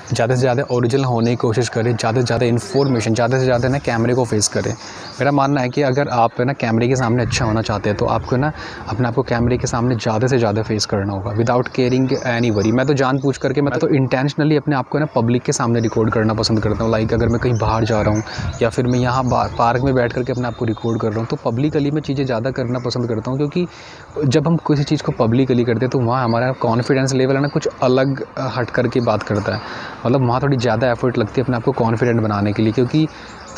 ज़्यादा से ज़्यादा ओरिजिनल होने की कोशिश करें, ज़्यादा से ज़्यादा इन्फॉर्मेशन, ज़्यादा से ज़्यादा ना कैमरे को फेस करें। मेरा मानना है कि अगर आप ना कैमरे के सामने अच्छा होना चाहते हैं तो आपको ना अपने आप को कैमरे के सामने ज़्यादा से ज़्यादा फेस करना होगा विदाउट केयरिंग एनी वरी। मैं तो जानबूझ करके, मैं तो इंटेंशनली अपने आप को ना पब्लिक के सामने रिकॉर्ड करना पसंद करता हूँ। लाइक अगर मैं कहीं बाहर जा रहा हूँ या फिर मैं यहाँ पार्क में बैठ करके अपने आप को रिकॉर्ड कर रहा हूँ, तो पब्लिकली मैं चीज़ें ज़्यादा करना पसंद करता हूँ, क्योंकि जब हम किसी चीज़ को पब्लिकली करते हैं तो वहाँ हमारा कॉन्फिडेंस लेवल है ना कुछ अलग हट करके बात करता है। मतलब वहाँ थोड़ी ज़्यादा एफर्ट लगती है अपने आप को कॉन्फिडेंट बनाने के लिए, क्योंकि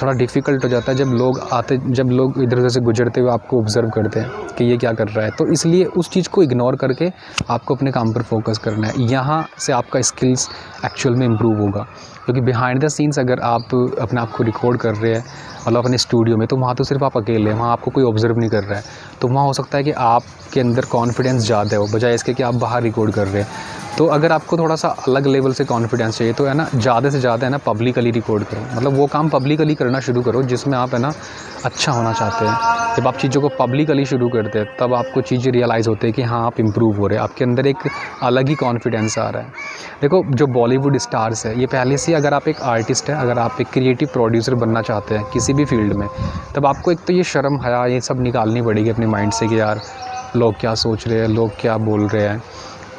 थोड़ा डिफ़िकल्ट हो जाता है जब लोग इधर उधर से गुजरते हुए आपको ऑब्ज़र्व करते हैं कि ये क्या कर रहा है। तो इसलिए उस चीज़ को इग्नोर करके आपको अपने काम पर फोकस करना है। यहाँ से आपका स्किल्स एक्चुअल में इम्प्रूव होगा, क्योंकि बिहाइंड द सीन्स अगर आप अपने आप को रिकॉर्ड कर रहे हैं मतलब अपने स्टूडियो में, तो वहाँ तो सिर्फ आप अकेले हैं, वहाँ आपको कोई ऑब्ज़र्व नहीं कर रहा है। तो वहाँ हो सकता है कि आपके अंदर कॉन्फिडेंस ज़्यादा हो बजाय इसके कि आप बाहर रिकॉर्ड कर रहे हैं। तो अगर आपको थोड़ा सा अलग लेवल से कॉन्फिडेंस चाहिए तो है ना ज़्यादा से ज़्यादा है ना पब्लिकली रिकॉर्ड करो। मतलब वो काम पब्लिकली करना शुरू करो जिसमें आप है ना अच्छा होना चाहते हैं। जब आप चीज़ों को पब्लिकली शुरू करते हैं तब आपको चीज़ें रियलाइज़ होते हैं कि हाँ आप इम्प्रूव हो रहे हैं, आपके अंदर एक अलग ही कॉन्फिडेंस आ रहा है। देखो जो बॉलीवुड स्टार्स है ये पहले से, अगर आप एक आर्टिस्ट हैं, अगर आप एक क्रिएटिव प्रोड्यूसर बनना चाहते हैं किसी भी फील्ड में, तब आपको एक तो ये शर्म हया ये सब निकालनी पड़ेगी अपने माइंड से कि यार लोग क्या सोच रहे हैं, लोग क्या बोल रहे हैं।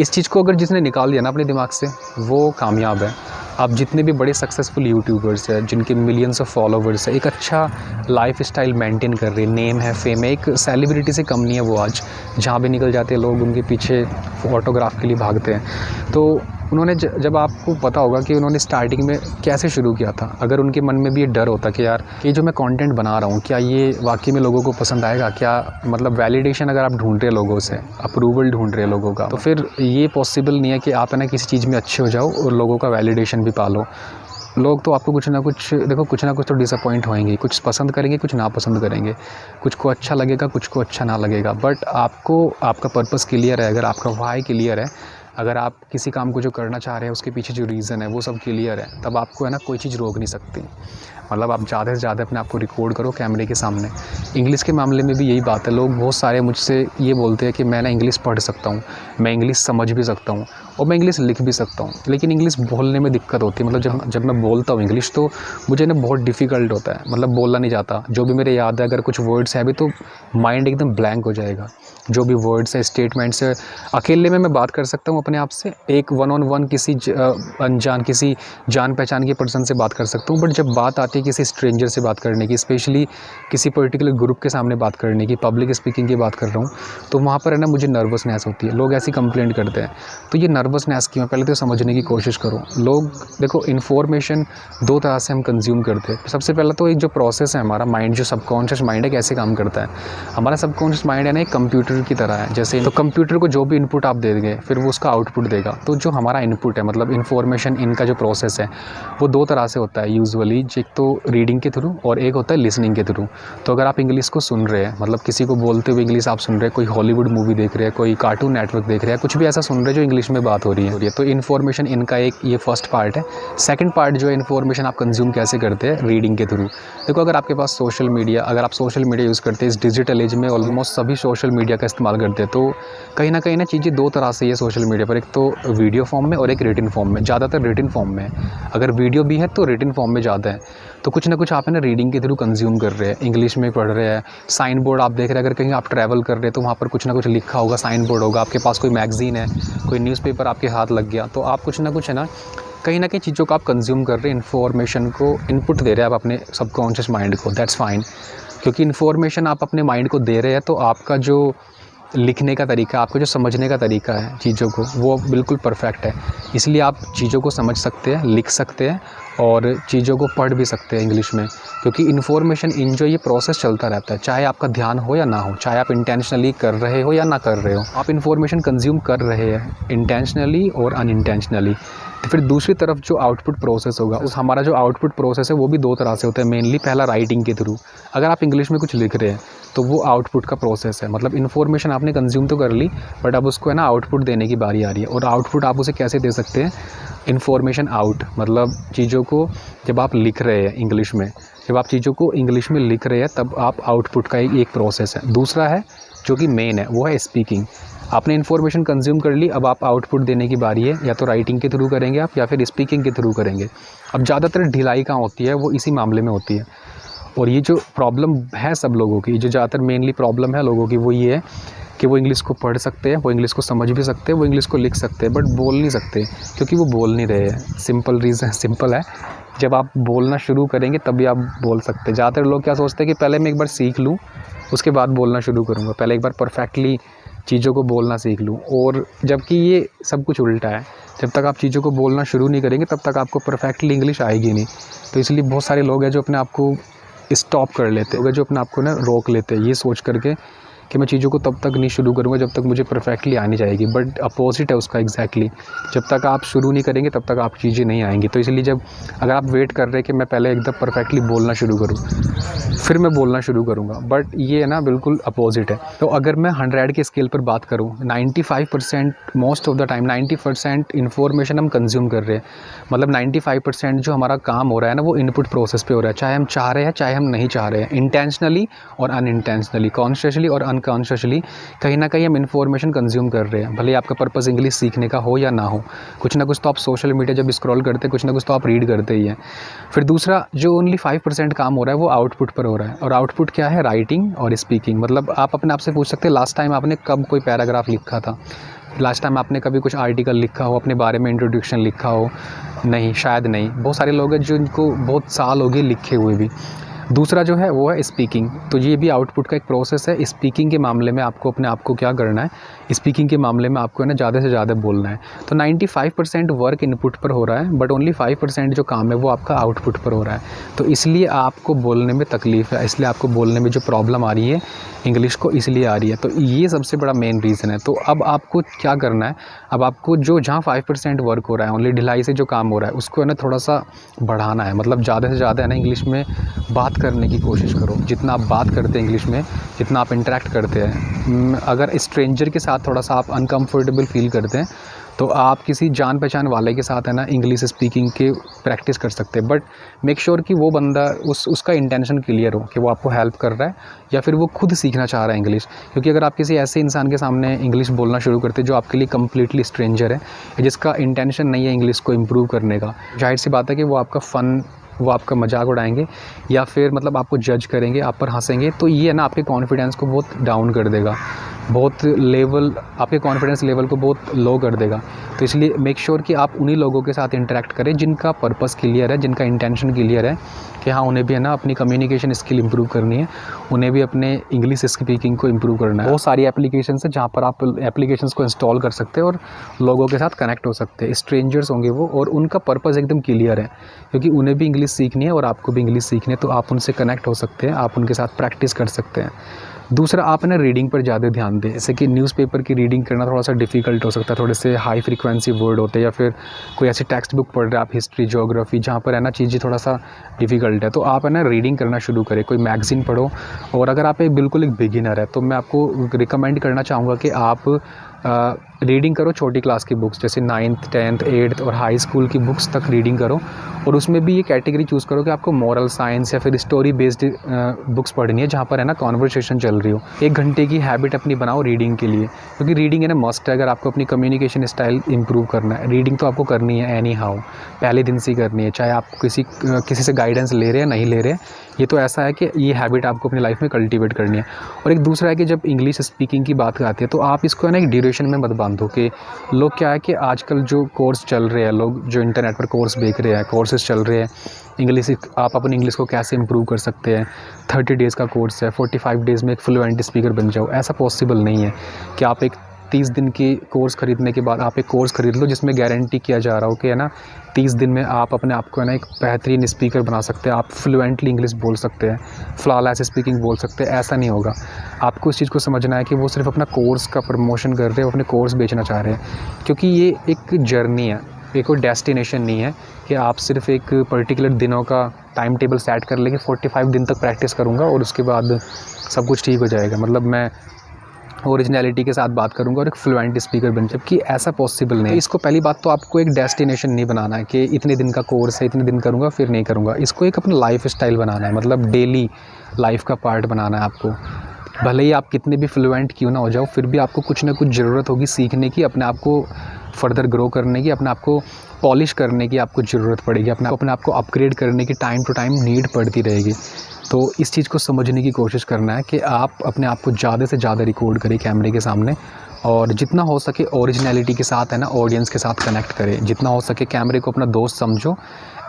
इस चीज़ को अगर जिसने निकाल दिया ना अपने दिमाग से, वो कामयाब है। आप जितने भी बड़े सक्सेसफुल यूट्यूबर्स हैं जिनके मिलियंस ऑफ फॉलोवर्स है, एक अच्छा लाइफस्टाइल मेंटेन कर रहे हैं, नेम है, फेम है, एक सेलिब्रिटी से कम नहीं है वो आज। जहाँ भी निकल जाते हैं लोग उनके पीछे फ़ोटोग्राफ के लिए भागते हैं। तो उन्होंने जब आपको पता होगा कि उन्होंने स्टार्टिंग में कैसे शुरू किया था, अगर उनके मन में भी ये डर होता कि यार ये जो मैं कंटेंट बना रहा हूँ क्या ये वाकई में लोगों को पसंद आएगा, क्या मतलब वैलिडेशन अगर आप ढूंढ रहे हैं लोगों से, अप्रूवल ढूंढ रहे हैं लोगों का, तो फिर ये पॉसिबल नहीं है कि आप है ना किसी चीज़ में अच्छे हो जाओ और लोगों का वैलिडेशन भी पालो। लोग तो आपको कुछ ना कुछ देखो, कुछ ना कुछ तो डिसअपॉइंट होएंगे, कुछ पसंद करेंगे कुछ ना पसंद करेंगे, कुछ को अच्छा लगेगा कुछ को अच्छा ना लगेगा। बट आपको आपका पर्पस क्लियर है, अगर आपका व्हाई क्लियर है, अगर आप किसी काम को जो करना चाह रहे हैं उसके पीछे जो रीज़न है वो सब क्लियर है, तब आपको है ना कोई चीज़ रोक नहीं सकती। मतलब आप ज़्यादा से ज़्यादा अपने आप को रिकॉर्ड करो कैमरे के सामने। इंग्लिश के मामले में भी यही बात है, लोग बहुत सारे मुझसे ये बोलते हैं कि मैं ना इंग्लिश पढ़ सकता हूँ, मैं इंग्लिश समझ भी सकता हूँ और मैं इंग्लिश लिख भी सकता हूँ, लेकिन इंग्लिश बोलने में दिक्कत होती है। मतलब जब मैं बोलता हूँ इंग्लिश तो मुझे ना बहुत डिफ़िकल्ट होता है, मतलब बोलना नहीं जाता। जो भी मेरे याद है, अगर कुछ वर्ड्स हैं भी तो माइंड एकदम ब्लैंक हो जाएगा। जो भी वर्ड्स है, स्टेटमेंट्स है, अकेले में मैं बात कर सकता हूँ अपने आप से, एक वन ऑन वन किसी अनजान किसी जान पहचान के पर्सन से बात कर सकता हूँ। बट जब बात आती है किसी स्ट्रेंजर से बात करने की, स्पेशली किसी पर्टिकुलर ग्रुप के सामने बात करने की, पब्लिक स्पीकिंग की बात कर रहा हूँ, तो वहाँ पर है ना मुझे नर्वसनेस होती है। लोग ऐसी कंप्लेंट करते हैं, तो ये नर्वसनेस की मैं पहले तो समझने की कोशिश करूँ। लोग देखो, इन्फॉर्मेशन दो तरह से हम कंज्यूम करते हैं। सबसे पहला तो एक जो प्रोसेस है हमारा माइंड, जो सबकॉन्शियस माइंड है, कैसे काम करता है। हमारा सबकॉन्शियस माइंड है ना एक कंप्यूटर की तरह है। जैसे तो कंप्यूटर को जो भी इनपुट आप दे देंगे फिर वो उसका आउटपुट देगा। तो जो हमारा इनपुट है, मतलब इन्फॉर्मेशन इनका जो प्रोसेस है वो दो तरह से होता है यूजुअली, एक तो रीडिंग के थ्रू और एक होता है लिसनिंग के थ्रू। तो अगर आप इंग्लिश को सुन रहे हैं, मतलब किसी को बोलते हुए इंग्लिश आप सुन रहे हैं, कोई हॉलीवुड मूवी देख रहे हैं, कोई कार्टून नेटवर्क देख रहे हैं, कुछ भी ऐसा सुन रहे हैं जो इंग्लिश में बात हो रही है, तो इन्फॉर्मेशन इनका एक ये फर्स्ट पार्ट है। सेकंड पार्ट जो है इन्फॉर्मेशन आप कंज्यूम कैसे करते हैं, रीडिंग के थ्रू। देखो, अगर आपके पास सोशल मीडिया, अगर आप सोशल मीडिया यूज़ करते हैं, इस डिजिटल एज में ऑलमोस्ट सभी सोशल मीडिया का इस्तेमाल करते हैं, तो कहीं ना चीज़ें दो तरह से ये सोशल मीडिया पर, एक तो वीडियो फॉर्म में और एक रिटन फॉर्म में। ज़्यादातर रिटन फॉर्म में, अगर वीडियो भी है तो रिटन फॉर्म में ज़्यादा है। तो कुछ ना कुछ आप है ना रीडिंग के थ्रू कंज्यूम कर रहे हैं, इंग्लिश में पढ़ रहे हैं। साइन बोर्ड आप देख रहे हैं, अगर कहीं आप ट्रैवल कर रहे हैं तो वहाँ पर कुछ ना कुछ लिखा होगा, साइन बोर्ड होगा। आपके पास कोई मैगज़ीन है, कोई न्यूज़पेपर आपके हाथ लग गया, तो आप कुछ ना कुछ है ना कहीं चीज़ों को आप कंज्यूम कर रहे हैं, इन्फॉर्मेशन को इनपुट दे रहे हैं आप अपने सबकॉन्शियस माइंड को। दैट्स फाइन, क्योंकि इन्फॉर्मेशन आप अपने माइंड को दे रहे हैं तो आपका जो लिखने का तरीका, आपको जो समझने का तरीका है चीज़ों को, वो बिल्कुल परफेक्ट है। इसलिए आप चीज़ों को समझ सकते हैं, लिख सकते हैं और चीज़ों को पढ़ भी सकते हैं इंग्लिश में, क्योंकि इन्फॉर्मेशन इन जो ये प्रोसेस चलता रहता है, चाहे आपका ध्यान हो या ना हो, चाहे आप इंटेंशनली कर रहे हो या ना कर रहे हो, आप इन्फॉर्मेशन कंज्यूम कर रहे हैं इंटेंशनली और अनइंटेंशनली। तो फिर दूसरी तरफ जो आउटपुट प्रोसेस होगा, उस हमारा जो आउटपुट प्रोसेस है वो भी दो तरह से होता है मेनली। पहला राइटिंग के थ्रू, अगर आप इंग्लिश में कुछ लिख रहे हैं तो वो आउटपुट का प्रोसेस है। मतलब इन्फॉर्मेशन आपने कंज्यूम तो कर ली, बट अब उसको है ना आउटपुट देने की बारी आ रही है। और आउटपुट आप उसे कैसे दे सकते हैं, इन्फॉर्मेशन आउट, मतलब चीज़ों को जब आप लिख रहे हैं इंग्लिश में, जब आप चीज़ों को इंग्लिश में लिख रहे हैं तब आप आउटपुट का एक प्रोसेस है। दूसरा है जो कि मेन है, वो है स्पीकिंग। आपने इन्फॉर्मेशन कंज्यूम कर ली, अब आप आउटपुट देने की बारी है। या तो राइटिंग के थ्रू करेंगे आप, या फिर स्पीकिंग के थ्रू करेंगे। अब ज़्यादातर ढिलाई कहाँ होती है, वो इसी मामले में होती है। और ये जो प्रॉब्लम है सब लोगों की, जो ज़्यादातर मेनली प्रॉब्लम है लोगों की, वो ये है कि वो इंग्लिश को पढ़ सकते हैं, वो इंग्लिश को समझ भी सकते हैं, वो इंग्लिश को लिख सकते हैं, बट बोल नहीं सकते, क्योंकि वो बोल नहीं रहे हैं। सिंपल रीज़न सिंपल है, जब आप बोलना शुरू करेंगे तभी आप बोल सकते हैं। ज़्यादातर लोग क्या सोचते हैं कि पहले मैं एक बार सीख लूँ, उसके बाद बोलना शुरू करूँगा, पहले एक बार परफेक्टली चीज़ों को बोलना सीख लूँ। और जबकि ये सब कुछ उल्टा है। जब तक आप चीज़ों को बोलना शुरू नहीं करेंगे तब तक आपको परफेक्टली इंग्लिश आएगी नहीं। तो इसलिए बहुत सारे लोग हैं जो अपने आप को स्टॉप कर लेते हैं, जो अपने आप को ना रोक लेते हैं, ये सोच करके कि मैं चीज़ों को तब तक नहीं शुरू करूँगा जब तक मुझे परफेक्टली आनी जाएगी। बट अपोजिट है उसका एग्जैक्टली। जब तक आप शुरू नहीं करेंगे तब तक आप चीज़ें नहीं आएंगी। तो इसलिए जब अगर आप वेट कर रहे हैं कि मैं पहले एकदम परफेक्टली बोलना शुरू करूँ फिर मैं बोलना शुरू करूँगा, बट ये है ना बिल्कुल अपोजिट है। तो अगर मैं 100 के स्केल पर बात करूँ, 95% most of the time 90% information हम कंज्यूम कर रहे हैं। मतलब 95% जो हमारा काम हो रहा है ना, वो इनपुट प्रोसेस पे हो रहा है, चाहे हम चाह रहे हैं चाहे हम नहीं चाह रहे हैं। इंटेंशनली और अनइंटेंशनली, कॉन्शियसली और अनकॉन्शियसली कहीं ना कहीं हम इन्फॉर्मेशन कंज्यूम कर रहे हैं। भले आपका पर्पस इंग्लिश सीखने का हो या ना हो, कुछ ना कुछ तो आप सोशल मीडिया जब स्क्रॉल करते हैं, कुछ ना कुछ तो आप रीड करते ही हैं। फिर दूसरा जो ओनली 5% काम हो रहा है वो आउटपुट पर हो रहा है। और आउटपुट क्या है? राइटिंग और स्पीकिंग। मतलब आप अपने आप से पूछ सकते हैं लास्ट टाइम आपने कब कोई पैराग्राफ लिखा था, लास्ट टाइम आपने कभी कुछ आर्टिकल लिखा हो, अपने बारे में इंट्रोडक्शन लिखा हो? नहीं, शायद नहीं। बहुत सारे लोग हैं जिनको बहुत साल हो गए लिखे हुए भी। दूसरा जो है वो है स्पीकिंग। तो ये भी आउटपुट का एक प्रोसेस है। स्पीकिंग के मामले में आपको अपने आप को क्या करना है, स्पीकिंग के मामले में आपको है ना ज़्यादा से ज़्यादा बोलना है। तो 95% वर्क इनपुट पर हो रहा है, बट ओनली 5% जो काम है वो आपका आउटपुट पर हो रहा है। तो इसलिए आपको बोलने में तकलीफ़ है, इसलिए आपको बोलने में जो प्रॉब्लम आ रही है इंग्लिश को, इसलिए आ रही है। तो ये सबसे बड़ा मेन रीज़न है। तो अब आपको क्या करना है, अब आपको जो जहाँ 5% वर्क हो रहा है, ओनली ढिलाई से जो काम हो रहा है, उसको है ना थोड़ा सा बढ़ाना है। मतलब ज़्यादा से ज़्यादा है ना इंग्लिश में बात करने की कोशिश करो। जितना आप बात करते हैं इंग्लिश में, जितना आप इंटरेक्ट करते हैं, अगर स्ट्रेंजर के साथ थोड़ा सा आप अनकंफर्टेबल फील करते हैं तो आप किसी जान पहचान वाले के साथ है ना इंग्लिश स्पीकिंग के प्रैक्टिस कर सकते हैं। बट मेक श्योर कि वो बंदा उसका इंटेंशन क्लियर हो कि वो आपको हेल्प कर रहा है या फिर वो खुद सीखना चाह रहा है इंग्लिश। क्योंकि अगर आप किसी ऐसे इंसान के सामने इंग्लिश बोलना शुरू करते हैं जो आपके लिए कम्प्लीटली स्ट्रेंजर है, जिसका इंटेंशन नहीं है इंग्लिश को इम्प्रूव करने का, जाहिर सी बात है कि वो आपका फ़न, वो आपका मजाक उड़ाएंगे या फिर मतलब आपको जज करेंगे, आप पर हंसेंगे। तो ये है ना आपके कॉन्फिडेंस को बहुत डाउन कर देगा, बहुत लेवल, आपके कॉन्फिडेंस लेवल को बहुत लो कर देगा। तो इसलिए मेक श्योर कि आप उन्हीं लोगों के साथ इंटरेक्ट करें जिनका पर्पस क्लियर है, जिनका इंटेंशन क्लियर है कि हाँ उन्हें भी है ना अपनी कम्युनिकेशन स्किल इंप्रूव करनी है, उन्हें भी अपने इंग्लिश स्पीकिंग को इंप्रूव करना है। बहुत सारी एप्लीकेशंस है जहाँ पर आप एप्लीकेशंस को इंस्टॉल कर सकते हैं और लोगों के साथ कनेक्ट हो सकते हैं। स्ट्रेंजर्स होंगे वो, और उनका पर्पस एकदम क्लियर है क्योंकि उन्हें भी इंग्लिश सीखनी है और आपको भी इंग्लिश सीखनी है। तो आप उनसे कनेक्ट हो सकते हैं, आप उनके साथ प्रैक्टिस कर सकते हैं। दूसरा, आप है ना रीडिंग पर ज़्यादा ध्यान दें। जैसे कि न्यूज़पेपर की रीडिंग करना थोड़ा सा डिफ़िकल्ट हो सकता है, थोड़े से हाई फ्रीक्वेंसी वर्ड होते हैं, या फिर कोई ऐसी टेक्स्ट बुक पढ़ रहे हैं आप, हिस्ट्री, ज्योग्राफी, जहाँ पर है ना चीज़ें थोड़ा सा डिफ़िकल्ट है। तो आप है ना रीडिंग करना शुरू करें, कोई मैगज़ीन पढ़ो। और अगर आप बिल्कुल एक बिगिनर है तो मैं आपको रिकमेंड करना चाहूँगा कि आप रीडिंग करो छोटी क्लास की बुक्स, जैसे 9th 10th 8th और हाई स्कूल की बुक्स तक रीडिंग करो। और उसमें भी ये कैटेगरी चूज़ करो कि आपको मॉरल साइंस या फिर स्टोरी बेस्ड बुक्स पढ़नी है जहाँ पर है ना कॉन्वर्सेशन चल रही हो। 1 घंटे की हैबिट अपनी बनाओ रीडिंग के लिए, क्योंकि रीडिंग है ना मस्ट है अगर आपको अपनी कम्युनिकेशन स्टाइल इंप्रूव करना है। रीडिंग तो आपको करनी है एनी हाउ, पहले दिन से ही करनी है, चाहे आप किसी से गाइडेंस ले रहे हैं नहीं ले रहे हैं। ये तो ऐसा है कि ये हैबिट आपको अपनी लाइफ में कल्टीवेट करनी है। और एक दूसरा है कि जब इंग्लिश स्पीकिंग की बात आती है तो आप इसको है ना एक ड्यूरेशन में मत बांधो कि लोग क्या है कि आजकल जो कोर्स चल रहे हैं, लोग जो इंटरनेट पर कोर्स देख रहे हैं, कोर्सेज चल रहे हैं इंग्लिश, आप अपनी इंग्लिश को कैसे इंप्रूव कर सकते हैं। 30 डेज़ का कोर्स है, 45 डेज़ में एक फ्लुएंट स्पीकर बन जाओ। ऐसा पॉसिबल नहीं है कि आप एक 30 दिन की कोर्स ख़रीदने के बाद आप एक कोर्स ख़रीद लो जिसमें गारंटी किया जा रहा हो कि है ना 30 दिन में आप अपने आप को है ना एक बेहतरीन स्पीकर बना सकते हैं, आप फ्लुएंटली इंग्लिश बोल सकते हैं, फ्लॉलेस स्पीकिंग बोल सकते हैं। ऐसा नहीं होगा। आपको इस चीज़ को समझना है कि वो सिर्फ अपना कोर्स का प्रमोशन कर रहे हैं, वो अपने कोर्स बेचना चाह रहे हैं, क्योंकि ये एक जर्नी है, ये कोई डेस्टिनेशन नहीं है कि आप सिर्फ एक पर्टिकुलर दिनों का टाइम टेबल सेट कर लेंगे, 45 दिन तक प्रैक्टिस करूँगा और उसके बाद सब कुछ ठीक हो जाएगा, मतलब मैं ओरिजिनलिटी के साथ बात करूंगा और एक फ्लुएंट स्पीकर बन, जबकि ऐसा पॉसिबल नहीं है। इसको पहली बात तो आपको एक डेस्टिनेशन नहीं बनाना है कि इतने दिन का कोर्स है, इतने दिन करूंगा फिर नहीं करूंगा। इसको एक अपना लाइफ स्टाइल बनाना है, मतलब डेली लाइफ का पार्ट बनाना है आपको। भले ही आप कितने भी फ्लुएंट क्यों ना हो जाओ, फिर भी आपको कुछ ना कुछ ज़रूरत होगी सीखने की, अपने आप को फर्दर ग्रो करने की, अपने आप को पॉलिश करने की आपको ज़रूरत पड़ेगी, अपने आप को अपग्रेड करने की टाइम टू टाइम नीड पड़ती रहेगी। तो इस चीज़ को समझने की कोशिश करना है कि आप अपने आप को ज़्यादा से ज़्यादा रिकॉर्ड करें कैमरे के सामने, और जितना हो सके ओरिजिनलिटी के साथ है ना ऑडियंस के साथ कनेक्ट करें। जितना हो सके कैमरे को अपना दोस्त समझो,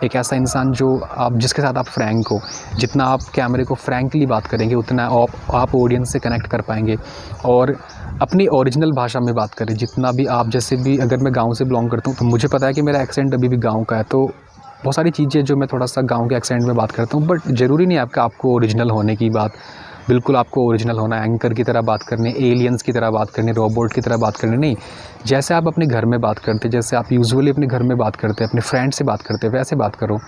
एक ऐसा इंसान जो आप जिसके साथ आप फ्रैंक हो। जितना आप कैमरे को फ्रैंकली बात करेंगे उतना आप ऑडियंस से कनेक्ट कर पाएंगे। और अपनी ओरिजिनल भाषा में बात करें। जितना भी आप, जैसे भी अगर मैं गाँव से बिलोंग करता हूँ तो मुझे पता है कि मेरा एक्सेंट अभी भी गाँव का है, तो बहुत सारी चीज़ें जो मैं थोड़ा सा गाँव के एक्सेंट में बात करता हूँ, बट ज़रूरी नहीं है आपको ओरिजिनल होने की बात। बिल्कुल आपको ओरिजिनल होना है, एंकर की तरह बात करनी, एलियंस की तरह बात करनी, रोबोट की तरह बात करनी नहीं। जैसे आप अपने घर में बात करते, जैसे आप यूजुअली अपने घर में बात करते हैं, अपने फ्रेंड से बात करते हैं, वैसे बात करो।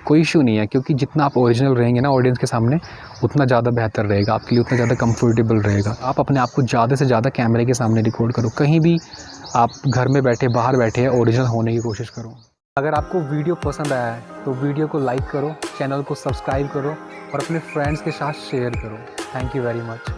कोई इशू नहीं है, क्योंकि जितना आप ओरिजिनल रहेंगे ना ऑडियंस के सामने, उतना ज़्यादा बेहतर रहेगा आपके लिए, उतना ज़्यादा कंफर्टेबल रहेगा। आप अपने आप को ज़्यादा से ज़्यादा कैमरे के सामने रिकॉर्ड करो। कहीं भी आप घर में बैठे, बाहर बैठे, ओरिजिनल होने की कोशिश करो। अगर आपको वीडियो पसंद आया है तो वीडियो को लाइक करो, चैनल को सब्सक्राइब करो और अपने फ्रेंड्स के साथ शेयर करो। Thank you very much.